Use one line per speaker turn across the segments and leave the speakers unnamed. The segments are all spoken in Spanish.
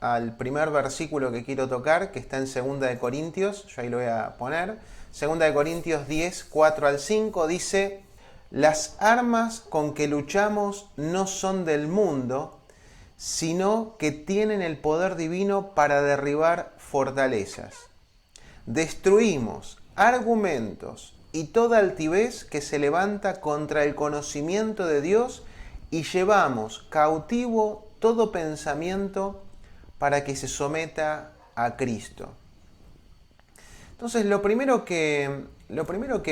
al primer versículo que quiero tocar, que está en 2 Corintios, yo ahí lo voy a poner. 2 Corintios 10, 4 al 5 dice: las armas con que luchamos no son del mundo, sino que tienen el poder divino para derribar fortalezas. Destruimos argumentos y toda altivez que se levanta contra el conocimiento de Dios y llevamos cautivo todo pensamiento para que se someta a Cristo. Entonces, lo primero que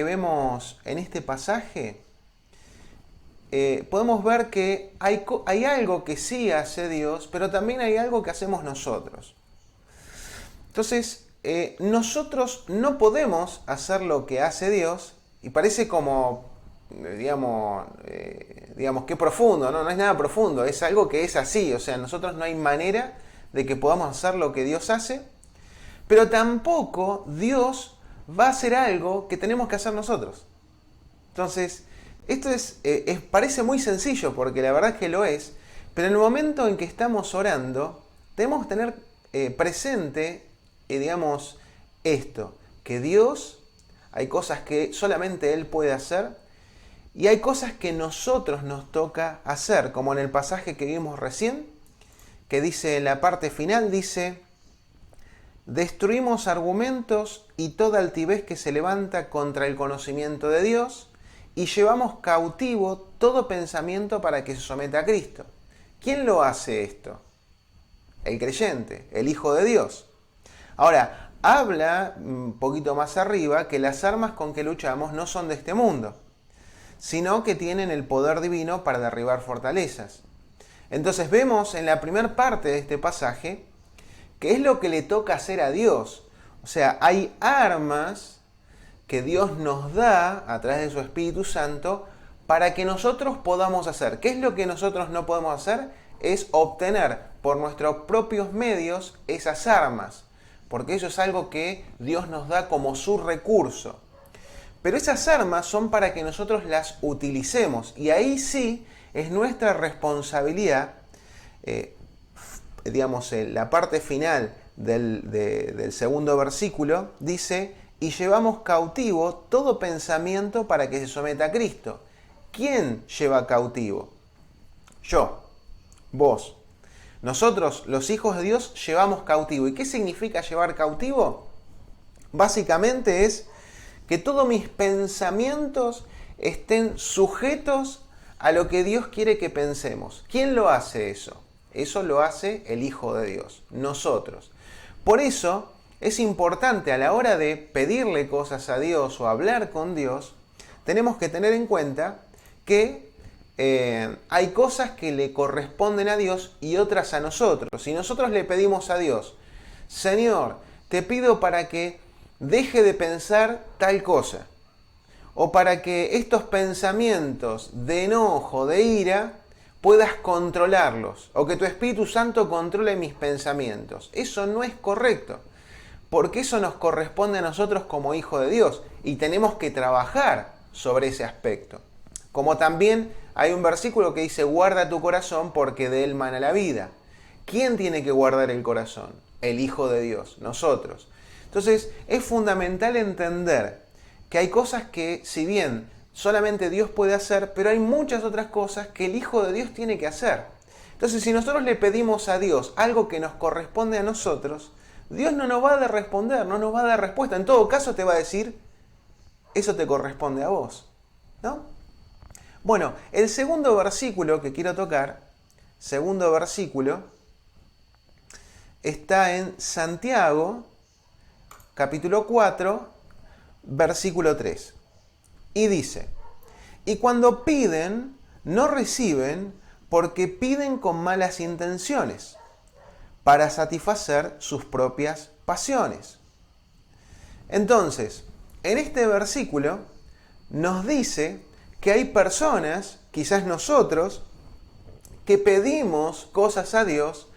vemos en este pasaje, podemos ver que hay algo que sí hace Dios, pero también hay algo que hacemos nosotros. Entonces, nosotros no podemos hacer lo que hace Dios, y parece como, digamos, qué profundo, ¿no? No es nada profundo, es algo que es así, o sea, nosotros no hay manera de que podamos hacer lo que Dios hace, pero tampoco Dios va a hacer algo que tenemos que hacer nosotros. Entonces, esto parece muy sencillo, porque la verdad es que lo es, pero en el momento en que estamos orando, tenemos que tener presente, digamos, esto, que Dios, hay cosas que solamente Él puede hacer, y hay cosas que nosotros nos toca hacer, como en el pasaje que vimos recién, que dice en la parte final, dice: destruimos argumentos y toda altivez que se levanta contra el conocimiento de Dios, y llevamos cautivo todo pensamiento para que se someta a Cristo. ¿Quién lo hace esto? El creyente, el Hijo de Dios. Ahora, habla un poquito más arriba que las armas con que luchamos no son de este mundo, sino que tienen el poder divino para derribar fortalezas. Entonces vemos en la primera parte de este pasaje qué es lo que le toca hacer a Dios. O sea, hay armas que Dios nos da a través de su Espíritu Santo para que nosotros podamos hacer. ¿Qué es lo que nosotros no podemos hacer? Es obtener por nuestros propios medios esas armas, porque eso es algo que Dios nos da como su recurso. Pero esas armas son para que nosotros las utilicemos, y ahí sí es nuestra responsabilidad, digamos, la parte final del segundo versículo dice: y llevamos cautivo todo pensamiento para que se someta a Cristo. ¿Quién lleva cautivo? Yo, vos. Nosotros, los hijos de Dios, llevamos cautivo. ¿Y qué significa llevar cautivo? Básicamente es que todos mis pensamientos estén sujetos a lo que Dios quiere que pensemos. ¿Quién lo hace eso? Eso lo hace el Hijo de Dios, nosotros. Por eso es importante, a la hora de pedirle cosas a Dios o hablar con Dios, tenemos que tener en cuenta que hay cosas que le corresponden a Dios y otras a nosotros. Si nosotros le pedimos a Dios: Señor, te pido para que deje de pensar tal cosa, o para que estos pensamientos de enojo, de ira, puedas controlarlos, o que tu Espíritu Santo controle mis pensamientos. Eso no es correcto, porque eso nos corresponde a nosotros como hijos de Dios, y tenemos que trabajar sobre ese aspecto. Como también hay un versículo que dice: guarda tu corazón porque de él mana la vida. ¿Quién tiene que guardar el corazón? El Hijo de Dios, nosotros. Entonces, es fundamental entender que hay cosas que, si bien solamente Dios puede hacer, pero hay muchas otras cosas que el Hijo de Dios tiene que hacer. Entonces, si nosotros le pedimos a Dios algo que nos corresponde a nosotros, Dios no nos va a responder, no nos va a dar respuesta. En todo caso, te va a decir: eso te corresponde a vos, ¿no? Bueno, el segundo versículo que quiero tocar, segundo versículo, está en Santiago, capítulo 4, versículo 3. Y dice: y cuando piden, no reciben, porque piden con malas intenciones, para satisfacer sus propias pasiones. Entonces, en este versículo nos dice que hay personas, quizás nosotros, que pedimos cosas a Dios,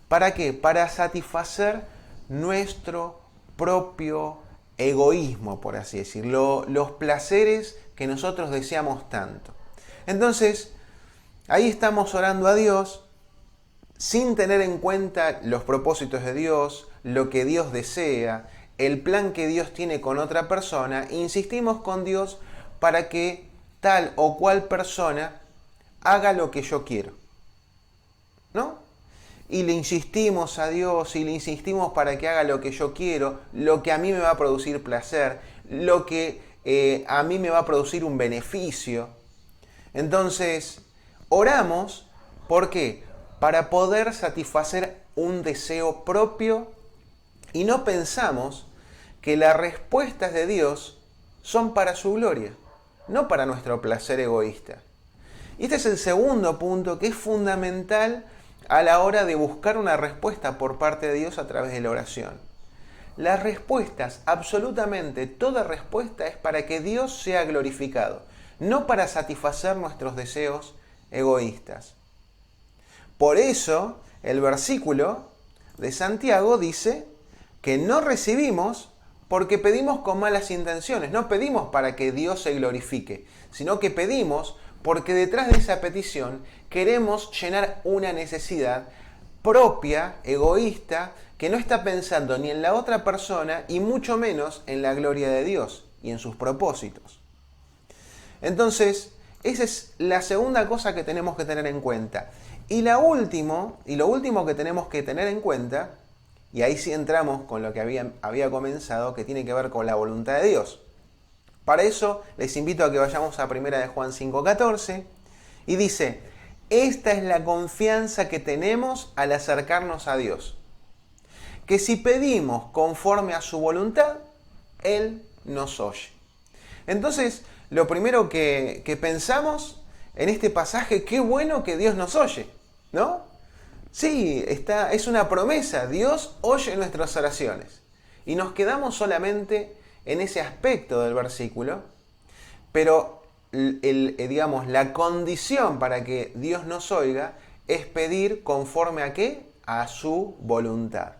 ¿para qué? Para satisfacer nuestro propio egoísmo, por así decirlo, los placeres que nosotros deseamos tanto. Entonces, ahí estamos orando a Dios, sin tener en cuenta los propósitos de Dios, lo que Dios desea, el plan que Dios tiene con otra persona, insistimos con Dios para que tal o cual persona haga lo que yo quiero, ¿no? Y le insistimos a Dios y le insistimos para que haga lo que yo quiero, lo que a mí me va a producir placer, lo que a mí me va a producir un beneficio. Entonces, oramos, ¿por qué? Para poder satisfacer un deseo propio y no pensamos que las respuestas de Dios son para su gloria, no para nuestro placer egoísta. Y este es el segundo punto que es fundamental a la hora de buscar una respuesta por parte de Dios a través de la oración. Las respuestas, absolutamente toda respuesta es para que Dios sea glorificado, no para satisfacer nuestros deseos egoístas. Por eso, el versículo de Santiago dice que no recibimos porque pedimos con malas intenciones. No pedimos para que Dios se glorifique, sino que pedimos porque detrás de esa petición queremos llenar una necesidad propia, egoísta, que no está pensando ni en la otra persona y mucho menos en la gloria de Dios y en sus propósitos. Entonces, esa es la segunda cosa que tenemos que tener en cuenta. Y lo último que tenemos que tener en cuenta, y ahí sí entramos con lo que había comenzado, que tiene que ver con la voluntad de Dios. Para eso les invito a que vayamos a 1 de Juan 5:14 y dice: esta es la confianza que tenemos al acercarnos a Dios, que si pedimos conforme a su voluntad, Él nos oye. Entonces, lo primero que pensamos en este pasaje, qué bueno que Dios nos oye, ¿no? Sí, es una promesa, Dios oye nuestras oraciones. Y nos quedamos solamente en ese aspecto del versículo, pero digamos, la condición para que Dios nos oiga es pedir conforme a ¿qué? A su voluntad.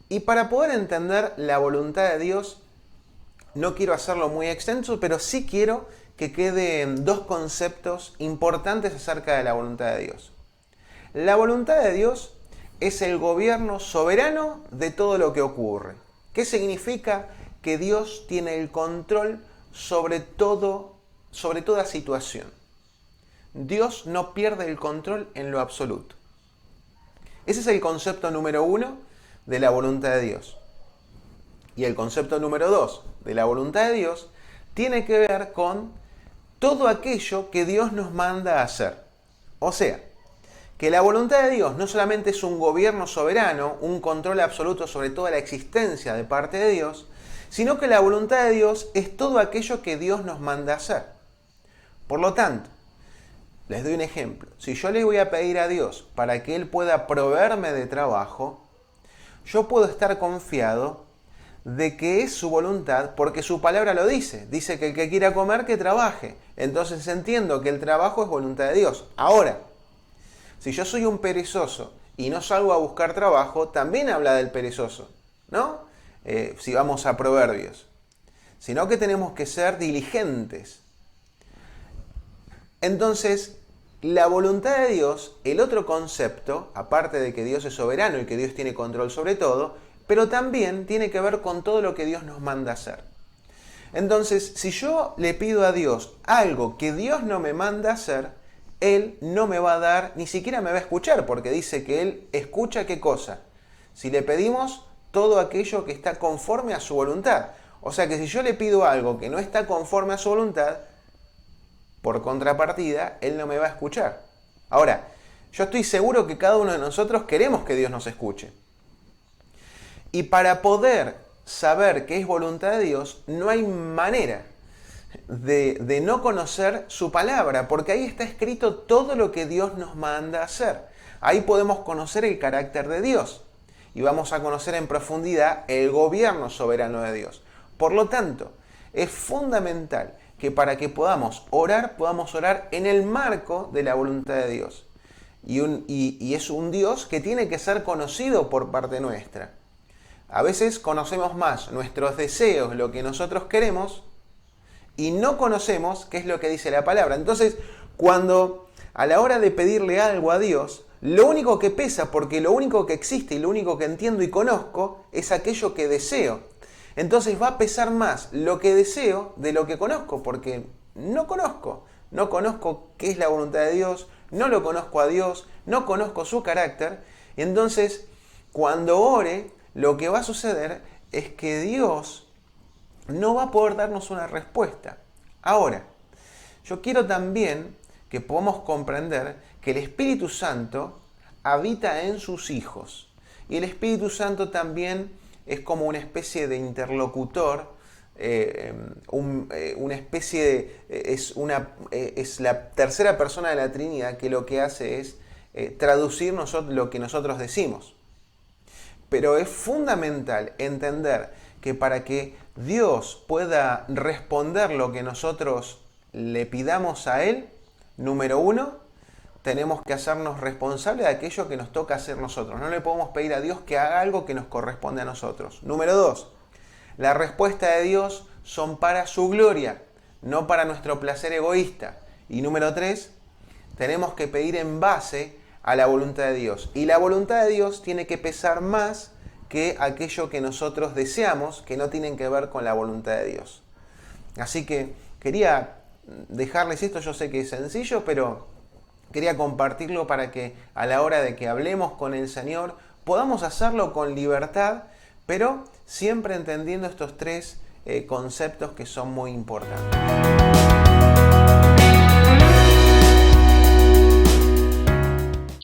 Y para poder entender la voluntad de Dios, no quiero hacerlo muy extenso, pero sí quiero que queden dos conceptos importantes acerca de la voluntad de Dios. La voluntad de Dios es el gobierno soberano de todo lo que ocurre. ¿Qué significa? Que Dios tiene el control sobre toda situación. Dios no pierde el control en lo absoluto. Ese es el concepto número 1 de la voluntad de Dios. Y el concepto número 2 de la voluntad de Dios tiene que ver con todo aquello que Dios nos manda a hacer. O sea, que la voluntad de Dios no solamente es un gobierno soberano, un control absoluto sobre toda la existencia de parte de Dios, sino que la voluntad de Dios es todo aquello que Dios nos manda a hacer. Por lo tanto, les doy un ejemplo. Si yo le voy a pedir a Dios para que Él pueda proveerme de trabajo, yo puedo estar confiado de que es su voluntad porque su palabra lo dice. Dice que el que quiera comer, que trabaje. Entonces entiendo que el trabajo es voluntad de Dios. Ahora, si yo soy un perezoso y no salgo a buscar trabajo, también habla del perezoso, ¿no? Si vamos a Proverbios. Sino que tenemos que ser diligentes. Entonces, la voluntad de Dios, el otro concepto, aparte de que Dios es soberano y que Dios tiene control sobre todo, pero también tiene que ver con todo lo que Dios nos manda hacer. Entonces, si yo le pido a Dios algo que Dios no me manda hacer, Él no me va a dar, ni siquiera me va a escuchar, porque dice que Él escucha ¿qué cosa? Si le pedimos todo aquello que está conforme a su voluntad. O sea que si yo le pido algo que no está conforme a su voluntad, por contrapartida, Él no me va a escuchar. Ahora, yo estoy seguro que cada uno de nosotros queremos que Dios nos escuche. Y para poder saber qué es voluntad de Dios, no hay manera de no conocer su palabra, porque ahí está escrito todo lo que Dios nos manda hacer. Ahí podemos conocer el carácter de Dios y vamos a conocer en profundidad el gobierno soberano de Dios. Por lo tanto, es fundamental que para que podamos orar en el marco de la voluntad de Dios. Y es un Dios que tiene que ser conocido por parte nuestra. A veces conocemos más nuestros deseos, lo que nosotros queremos, y no conocemos qué es lo que dice la palabra. Entonces, cuando a la hora de pedirle algo a Dios, lo único que pesa, porque lo único que existe y lo único que entiendo y conozco es aquello que deseo. Entonces va a pesar más lo que deseo de lo que conozco, porque no conozco. No conozco qué es la voluntad de Dios, no lo conozco a Dios, no conozco su carácter. Entonces, cuando ore, lo que va a suceder es que Dios no va a poder darnos una respuesta. Ahora, yo quiero también que podamos comprender que el Espíritu Santo habita en sus hijos. Y el Espíritu Santo también es como una especie de interlocutor, una especie de, es la tercera persona de la Trinidad que lo que hace es traducir lo que nosotros decimos. Pero es fundamental entender que para que Dios pueda responder lo que nosotros le pidamos a Él, número uno, tenemos que hacernos responsables de aquello que nos toca hacer nosotros. No le podemos pedir a Dios que haga algo que nos corresponde a nosotros. Número dos, la respuesta de Dios son para su gloria, no para nuestro placer egoísta. Y número tres, tenemos que pedir en base a la voluntad de Dios. Y la voluntad de Dios tiene que pesar más que aquello que nosotros deseamos, que no tienen que ver con la voluntad de Dios. Así que quería dejarles esto, yo sé que es sencillo, pero quería compartirlo para que a la hora de que hablemos con el Señor podamos hacerlo con libertad, pero siempre entendiendo estos tres conceptos que son muy importantes.